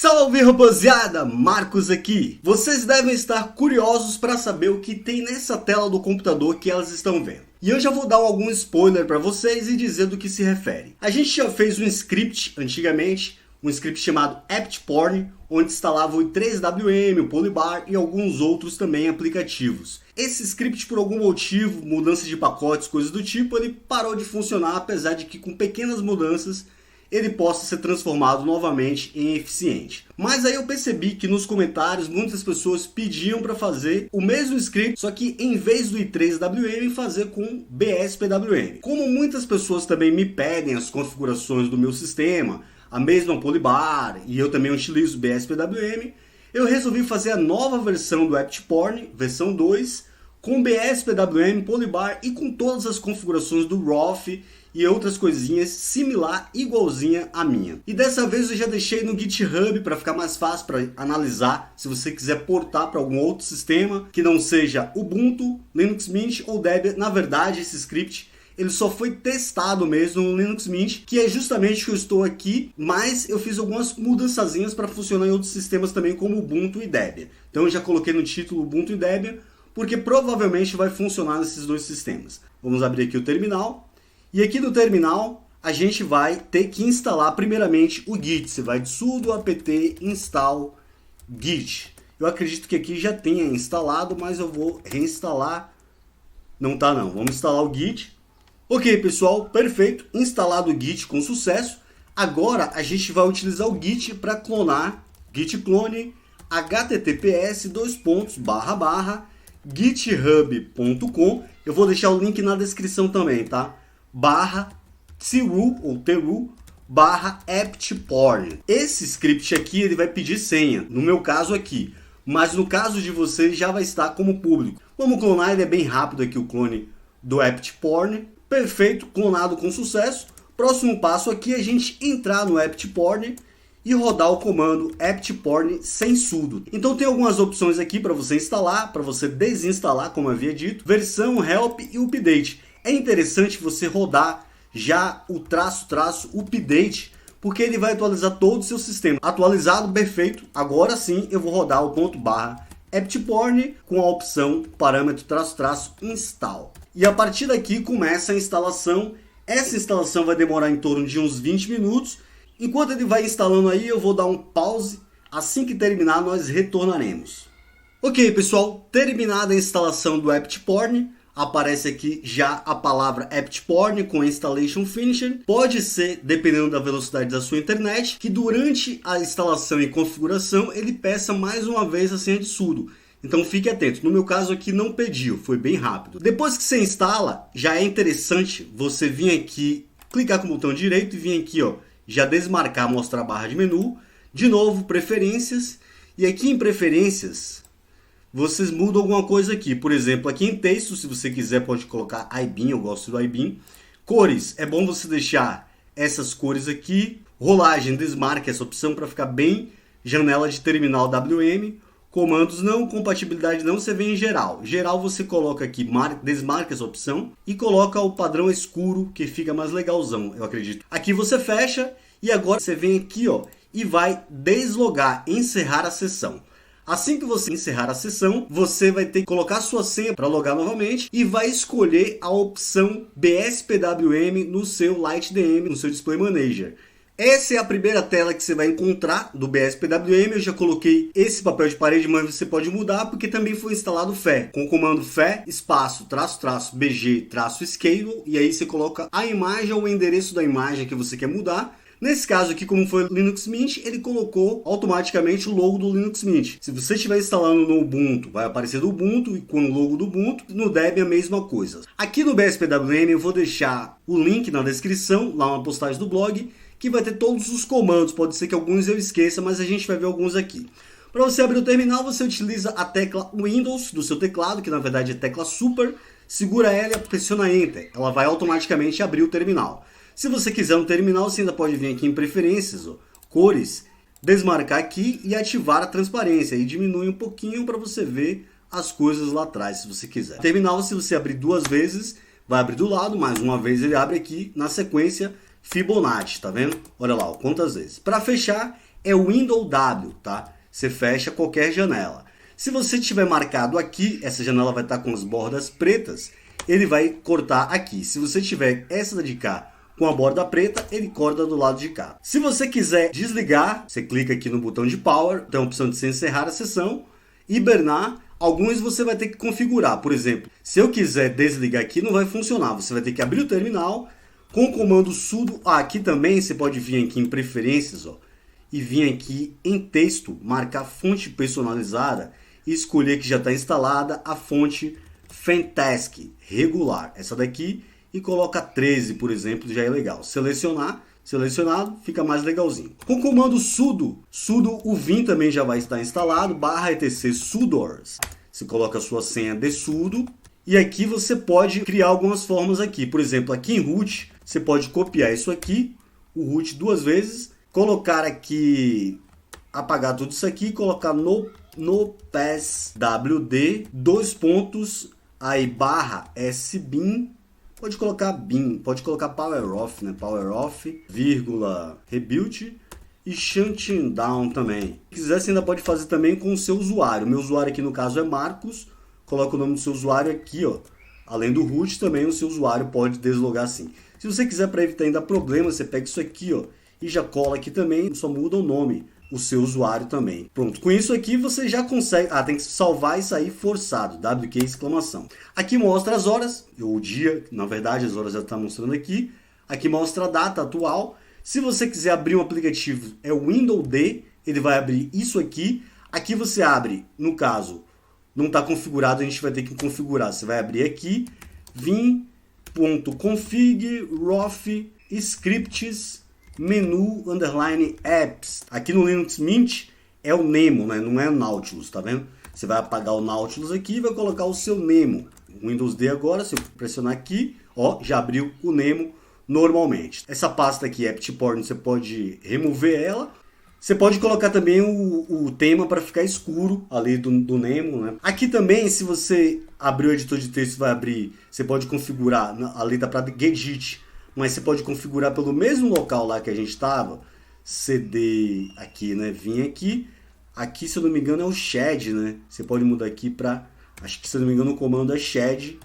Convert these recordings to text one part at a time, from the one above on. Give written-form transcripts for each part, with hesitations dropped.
Salve rapaziada, Marcos aqui. Vocês devem estar curiosos para saber o que tem nessa tela do computador que elas estão vendo. E eu já vou dar algum spoiler para vocês e dizer do que se refere. A gente já fez um script antigamente, um script chamado apt-porn, onde instalava o i3WM, o Polybar e alguns outros também aplicativos. Esse script, por algum motivo, mudança de pacotes, coisas do tipo, ele parou de funcionar, apesar de que com pequenas mudanças ele possa ser transformado novamente em eficiente. Mas aí eu percebi que nos comentários muitas pessoas pediam para fazer o mesmo script, só que em vez do i3WM fazer com BSPWM. Como muitas pessoas também me pedem as configurações do meu sistema, a mesma Polybar, e eu também utilizo BSPWM, eu resolvi fazer a nova versão do apt-porn, versão 2, com BSPWM, Polybar e com todas as configurações do ROF e outras coisinhas similar, igualzinha à minha. E dessa vez eu já deixei no GitHub para ficar mais fácil para analisar, se você quiser portar para algum outro sistema que não seja Ubuntu, Linux Mint ou Debian. Na verdade, esse script ele só foi testado mesmo no Linux Mint, que é justamente o que eu estou aqui, mas eu fiz algumas mudançazinhas para funcionar em outros sistemas também, como Ubuntu e Debian. Então eu já coloquei no título Ubuntu e Debian, porque provavelmente vai funcionar nesses dois sistemas. Vamos abrir aqui o terminal. E aqui no terminal, a gente vai ter que instalar primeiramente o Git. Você vai de sudo apt install git. Eu acredito que aqui já tenha instalado, mas eu vou reinstalar. Não tá não, vamos instalar o Git. Ok pessoal, perfeito, instalado o Git com sucesso. Agora a gente vai utilizar o Git para clonar, git clone, https://github.com. Eu vou deixar o link na descrição também, tá? /apt-porn. Esse script aqui ele vai pedir senha, no meu caso aqui, mas no caso de vocês já vai estar como público. Vamos clonar, ele é bem rápido aqui o clone do apt-porn. Perfeito, clonado com sucesso. Próximo passo aqui é a gente entrar no apt-porn e rodar o comando apt-porn sem sudo. Então tem algumas opções aqui para você instalar, para você desinstalar, como eu havia dito, versão, help e update. É interessante você rodar já o update, porque ele vai atualizar todo o seu sistema. Atualizado, perfeito. Agora sim eu vou rodar o ./apt-porn com a opção parâmetro --install. E a partir daqui começa a instalação. Essa instalação vai demorar em torno de uns 20 minutos. Enquanto ele vai instalando aí, eu vou dar um pause. Assim que terminar, nós retornaremos. Ok, pessoal, terminada a instalação do apt-porn, aparece aqui já a palavra apt-porn com installation finished. Pode ser, dependendo da velocidade da sua internet, que durante a instalação e configuração ele peça mais uma vez a senha de sudo. Então fique atento. No meu caso aqui não pediu, foi bem rápido. Depois que você instala, já é interessante você vir aqui, clicar com o botão direito e vir aqui, ó, já desmarcar, mostrar a barra de menu. De novo, preferências. E aqui em preferências, vocês mudam alguma coisa aqui. Por exemplo, aqui em texto, se você quiser, pode colocar IBIN, eu gosto do IBIN. Cores, é bom você deixar essas cores aqui. Rolagem, desmarque essa opção para ficar bem janela de terminal WM. Comandos não, compatibilidade não, você vem em geral. Geral você coloca aqui, desmarca essa opção e coloca o padrão escuro, que fica mais legalzão, eu acredito. Aqui você fecha e agora você vem aqui, ó, e vai deslogar, encerrar a sessão. Assim que você encerrar a sessão, você vai ter que colocar sua senha para logar novamente e vai escolher a opção BSPWM no seu LightDM, no seu Display Manager. Essa é a primeira tela que você vai encontrar do BSPWM. Eu já coloquei esse papel de parede, mas você pode mudar porque também foi instalado FE. Com o comando FE, espaço, --BG, -scale, e aí você coloca a imagem ou o endereço da imagem que você quer mudar. Nesse caso aqui, como foi o Linux Mint, ele colocou automaticamente o logo do Linux Mint. Se você estiver instalando no Ubuntu, vai aparecer do Ubuntu e com o logo do Ubuntu. No Debian a mesma coisa. Aqui no BSPWM eu vou deixar o link na descrição, lá na postagem do blog, que vai ter todos os comandos. Pode ser que alguns eu esqueça, mas a gente vai ver alguns aqui. Para você abrir o terminal, você utiliza a tecla Windows do seu teclado, que na verdade é tecla Super. Segura ela e pressiona Enter. Ela vai automaticamente abrir o terminal. Se você quiser no terminal, você ainda pode vir aqui em Preferências, ó, Cores, desmarcar aqui e ativar a transparência. E diminui um pouquinho para você ver as coisas lá atrás, se você quiser. Terminal, se você abrir duas vezes, vai abrir do lado, mais uma vez ele abre aqui na sequência Fibonacci, tá vendo? Olha lá, ó, quantas vezes. Para fechar, é o Windows W, tá? Você fecha qualquer janela. Se você tiver marcado aqui, essa janela vai estar com as bordas pretas, ele vai cortar aqui. Se você tiver essa de cá com a borda preta, ele corta do lado de cá. Se você quiser desligar, você clica aqui no botão de Power, tem a opção de se encerrar a sessão, hibernar. Alguns você vai ter que configurar. Por exemplo, se eu quiser desligar aqui, não vai funcionar. Você vai ter que abrir o terminal com o comando sudo. Aqui também você pode vir aqui em preferências, ó, e vir aqui em texto, marcar fonte personalizada e escolher que já está instalada a fonte Fantastic regular, essa daqui, e coloca 13, por exemplo, já é legal. Selecionado, fica mais legalzinho. Com o comando sudo o Vim também já vai estar instalado, /etc sudors. Você coloca a sua senha de sudo, e aqui você pode criar algumas formas aqui. Por exemplo, aqui em root, você pode copiar isso aqui, o root 2 vezes, colocar aqui, apagar tudo isso aqui, colocar no passwd, 2 pontos, aí /sbin, pode colocar bin, pode colocar power off, né? Power off, vírgula, rebuild e shutting down também. Se quiser, você ainda pode fazer também com o seu usuário. O meu usuário aqui no caso é Marcos, coloca o nome do seu usuário aqui, ó. Além do root, também o seu usuário pode deslogar assim. Se você quiser, para evitar ainda problema, você pega isso aqui, ó, e já cola aqui também, só muda o nome, o seu usuário também. Pronto, com isso aqui você já consegue, tem que salvar e sair forçado, WQ exclamação. Aqui mostra as horas, ou o dia, na verdade as horas já estão mostrando aqui. Aqui mostra a data atual. Se você quiser abrir um aplicativo, é o Windows D, ele vai abrir isso aqui. Aqui você abre, no caso, não está configurado, a gente vai ter que configurar. Você vai abrir aqui, vim.config, rof, scripts, menu, underline, apps. Aqui no Linux Mint é o Nemo, né? Não é o Nautilus, tá vendo? Você vai apagar o Nautilus aqui e vai colocar o seu Nemo. Windows D agora, se eu pressionar aqui, ó, já abriu o Nemo normalmente. Essa pasta aqui, apt-porn, você pode remover ela. Você pode colocar também o tema para ficar escuro ali do Nemo, né? Aqui também, se você abrir o editor de texto, vai abrir, você pode configurar, ali tá para Gedit, mas você pode configurar pelo mesmo local lá que a gente estava, cd aqui, né? Vim aqui, se eu não me engano é o shed, né? Você pode mudar aqui para, acho que se eu não me engano o comando é shed,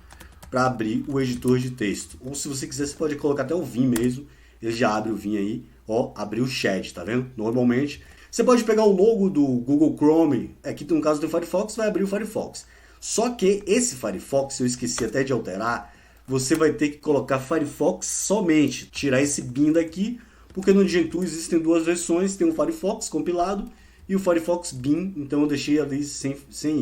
para abrir o editor de texto. Ou se você quiser, você pode colocar até o Vim mesmo, ele já abre o Vim aí, ó, abriu o shed, tá vendo? Normalmente, você pode pegar o logo do Google Chrome, aqui no caso do Firefox, vai abrir o Firefox. Só que esse Firefox, eu esqueci até de alterar, você vai ter que colocar Firefox somente, tirar esse bin daqui, porque no Gentoo existem duas versões, tem o Firefox compilado e o Firefox bin, então eu deixei ali sem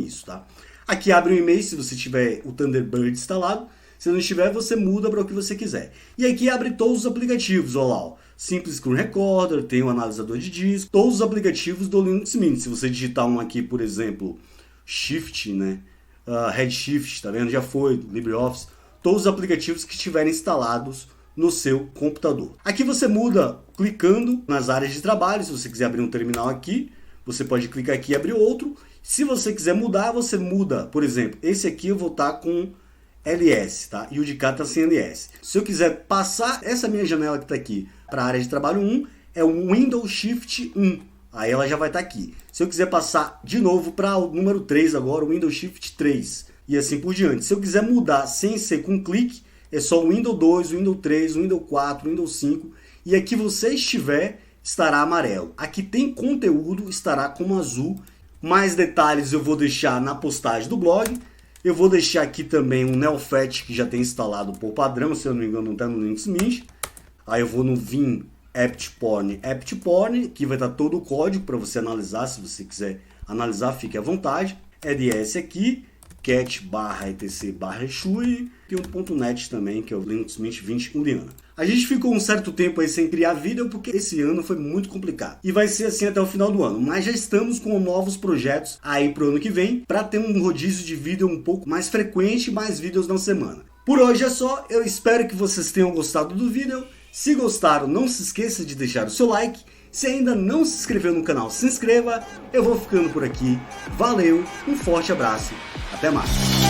isso, tá? Aqui abre um e-mail se você tiver o Thunderbird instalado, se não estiver você muda para o que você quiser. E aqui abre todos os aplicativos, olha lá, ó. Simples Screen Recorder, tem o analisador de disco, todos os aplicativos do Linux Mint. Se você digitar um aqui, por exemplo, Shift, né? Redshift, tá vendo? Já foi, LibreOffice. Todos os aplicativos que estiverem instalados no seu computador. Aqui você muda clicando nas áreas de trabalho. Se você quiser abrir um terminal aqui, você pode clicar aqui e abrir outro. Se você quiser mudar, você muda. Por exemplo, esse aqui eu vou estar com LS, tá? E o de cá está sem LS. Se eu quiser passar essa minha janela que está aqui para a área de trabalho 1, é o Windows Shift 1. Aí ela já vai estar aqui. Se eu quiser passar de novo para o número 3 agora, o Windows Shift 3. E assim por diante. Se eu quiser mudar sem ser com clique, é só o Windows 2, o Windows 3, o Windows 4, o Windows 5. E aqui você estiver, estará amarelo. Aqui tem conteúdo, estará como azul. Mais detalhes eu vou deixar na postagem do blog. Eu vou deixar aqui também um Neofet que já tem instalado por padrão, se eu não me engano não está no Linux Mint. Aí eu vou no Vim apt-porn, que vai estar todo o código para você analisar, se você quiser analisar, fique à vontade. LS aqui, cat/etc/shui e um .net também, que é o Linux Mint 20 Juliana. A gente ficou um certo tempo aí sem criar vídeo porque esse ano foi muito complicado. E vai ser assim até o final do ano. Mas já estamos com novos projetos aí pro ano que vem para ter um rodízio de vídeo um pouco mais frequente, mais vídeos na semana. Por hoje é só. Eu espero que vocês tenham gostado do vídeo. Se gostaram, não se esqueça de deixar o seu like. Se ainda não se inscreveu no canal, se inscreva. Eu vou ficando por aqui. Valeu, um forte abraço. Até mais.